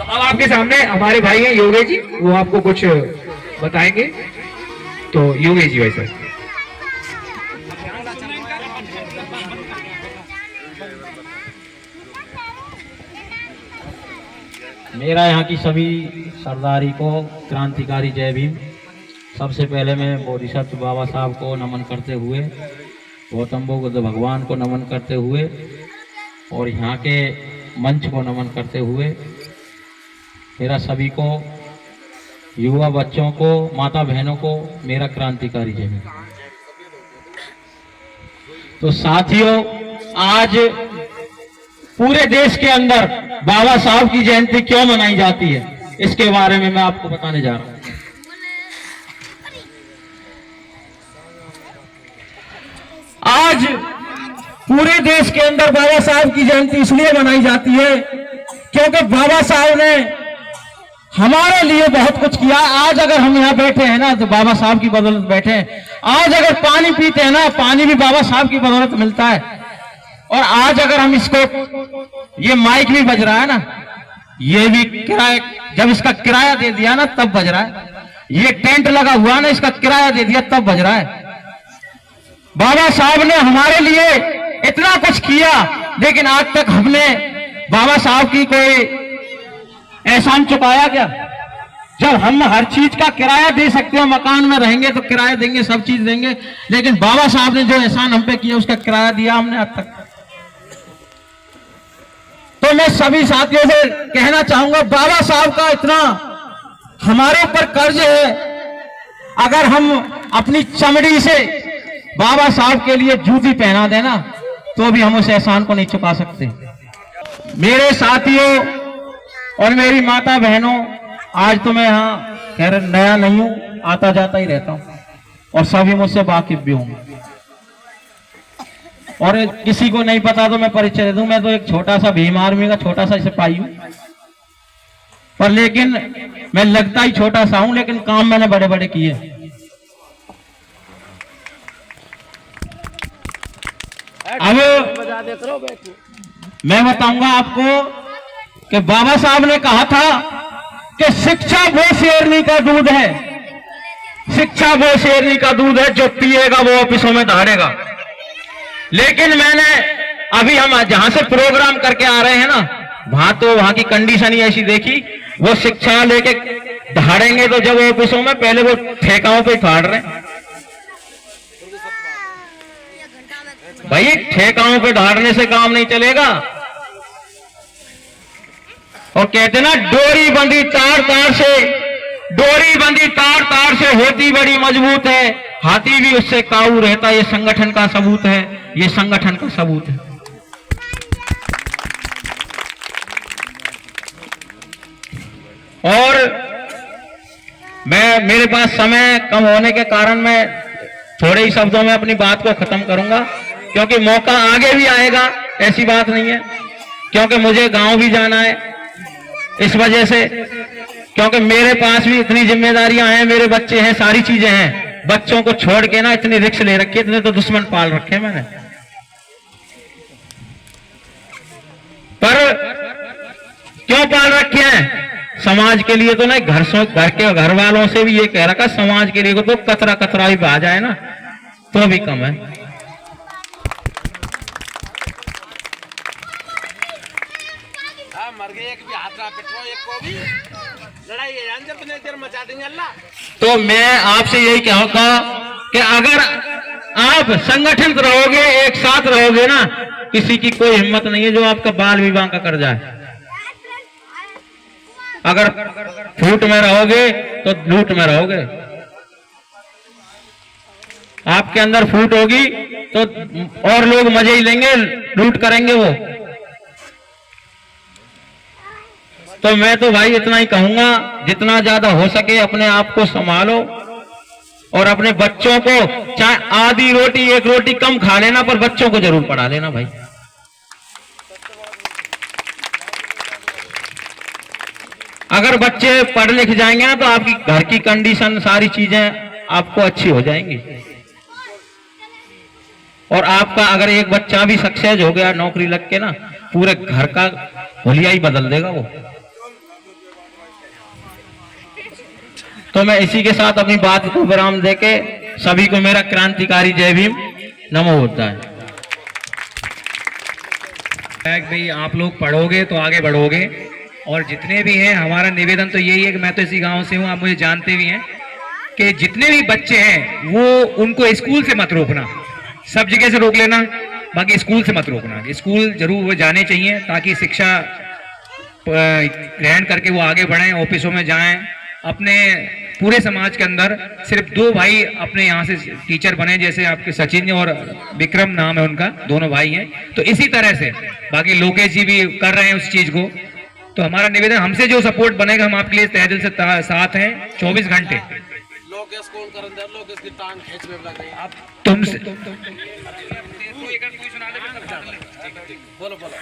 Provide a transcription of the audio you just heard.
अब आपके सामने हमारे भाई हैं योगेश जी, वो आपको कुछ बताएंगे। तो योगेश जी भाई सर। मेरा यहाँ की सभी सरदारी को क्रांतिकारी जय भीम। सबसे पहले मैं बोधिसत्व बाबा साहब को नमन करते हुए, गौतम बुद्ध भगवान को नमन करते हुए और यहाँ के मंच को नमन करते हुए मेरा सभी को, युवा बच्चों को, माता बहनों को मेरा क्रांतिकारी जय भीम। तो साथियों, आज पूरे देश के अंदर बाबा साहब की जयंती क्यों मनाई जाती है, इसके बारे में मैं आपको बताने जा रहा हूं। आज पूरे देश के अंदर बाबा साहब की जयंती इसलिए मनाई जाती है क्योंकि बाबा साहब ने हमारे लिए बहुत कुछ किया। आज अगर हम यहाँ बैठे हैं ना तो बाबा साहब की बदौलत बैठे हैं। आज अगर पानी पीते हैं ना, पानी भी बाबा साहब की बदौलत मिलता है। और आज अगर हम इसको, ये माइक भी बज रहा है ना, ये भी किराए, जब इसका किराया दे दिया ना तब बज रहा है। ये टेंट लगा हुआ ना, इसका किराया दे दिया तब बज रहा है। बाबा साहब ने हमारे लिए इतना कुछ किया, लेकिन आज तक हमने बाबा साहब की कोई एहसान चुकाया क्या? जब हम हर चीज का किराया दे सकते हो, मकान में रहेंगे तो किराया देंगे, सब चीज देंगे, लेकिन बाबा साहब ने जो एहसान हम पे किया उसका किराया दिया हमने आज तक? तो मैं सभी साथियों से कहना चाहूंगा, बाबा साहब का इतना हमारे ऊपर कर्ज है, अगर हम अपनी चमड़ी से बाबा साहब के लिए जूती पहना देना तो भी हम उस एहसान को नहीं चुका सकते। मेरे साथियों और मेरी माता बहनों, आज तो मैं यहाँ खैर नया नहीं हूं, आता जाता ही रहता हूं और सभी मुझसे वाकिफ भी हूं। और किसी को नहीं पता तो मैं परिचय दे दूं, मैं तो एक छोटा सा भीम आर्मी का छोटा सा सिपाही हूं, पर लेकिन मैं लगता ही छोटा सा हूं, लेकिन काम मैंने बड़े बड़े किए। अब मैं बताऊंगा आपको कि बाबा साहब ने कहा था कि शिक्षा वो शेरनी का दूध है, शिक्षा वो शेरनी का दूध है, जो पिएगा वो ऑफिसों में दहाड़ेगा। लेकिन मैंने अभी हम जहां से प्रोग्राम करके आ रहे हैं ना, वहां की कंडीशन ही ऐसी देखी, वो शिक्षा लेके दहाड़ेंगे तो जब ऑफिसों में, पहले वो ठेकाओं पे फाड़ रहे हैं। भाई ठेकाओं पे दहाड़ने से काम नहीं चलेगा। और कहते ना, डोरी बंधी तार तार से, डोरी बंधी तार तार से होती बड़ी मजबूत है, हाथी भी उससे काबू रहता। ये संगठन का सबूत है, ये संगठन का सबूत है। और मेरे पास समय कम होने के कारण मैं थोड़े ही शब्दों में अपनी बात को खत्म करूंगा, क्योंकि मौका आगे भी आएगा, ऐसी बात नहीं है। क्योंकि मुझे गांव भी जाना है, इस वजह से, क्योंकि मेरे पास भी इतनी जिम्मेदारियां हैं, मेरे बच्चे हैं, सारी चीजें हैं। बच्चों को छोड़ के ना इतनी रिक्स ले रखी है, इतने तो दुश्मन पाल रखे मैंने। पर क्यों पाल रखे हैं? समाज के लिए तो नहीं, घर के घर वालों से भी ये कह रखा, समाज के लिए तो कतरा कतरा भी आ जाए ना तो भी कम है। तो मैं आपसे यही कहूंगा कि अगर आप संगठित रहोगे, एक साथ रहोगे ना, किसी की कोई हिम्मत नहीं है जो आपका बाल विवाह का कर जाए। अगर फूट में रहोगे तो लूट में रहोगे। आपके अंदर फूट होगी तो और लोग मजे ही लेंगे, लूट करेंगे वो। तो मैं तो भाई इतना ही कहूंगा, जितना ज्यादा हो सके अपने आप को संभालो और अपने बच्चों को, चाहे आधी रोटी एक रोटी कम खा लेना, पर बच्चों को जरूर पढ़ा लेना भाई। अगर बच्चे पढ़ लिख जाएंगे ना तो आपकी घर की कंडीशन, सारी चीजें आपको अच्छी हो जाएंगी। और आपका अगर एक बच्चा भी सक्सेस हो गया, नौकरी लग के ना, पूरे घर का हुलिया ही बदल देगा वो। तो मैं इसी के साथ अपनी बात को विराम देके सभी को मेरा क्रांतिकारी जय भीम नमो होता है। भाई आप लोग पढ़ोगे तो आगे बढ़ोगे, और जितने भी हैं हमारा निवेदन तो यही है कि मैं तो इसी गांव से हूं, आप मुझे जानते भी हैं, कि जितने भी बच्चे हैं वो उनको स्कूल से मत रोकना, सब जगह से रोक लेना, बाकी स्कूल से मत रोकना। स्कूल जरूर वो जाने चाहिए ताकि शिक्षा ग्रहण करके वो आगे बढ़ें, ऑफिसों में जाएं। अपने पूरे समाज के अंदर सिर्फ 2 भाई अपने यहाँ से टीचर बने, जैसे आपके सचिन और विक्रम नाम है उनका, दोनों भाई हैं। तो इसी तरह से बाकी लोकेश जी भी कर रहे हैं उस चीज को। तो हमारा निवेदन, हमसे जो सपोर्ट बनेगा हम आपके लिए तहे दिल से साथ हैं 24 घंटे। लोकेश कौन करंदर लोकेश की टांग खींच में लग गई। तुमसे बोलो बोलो।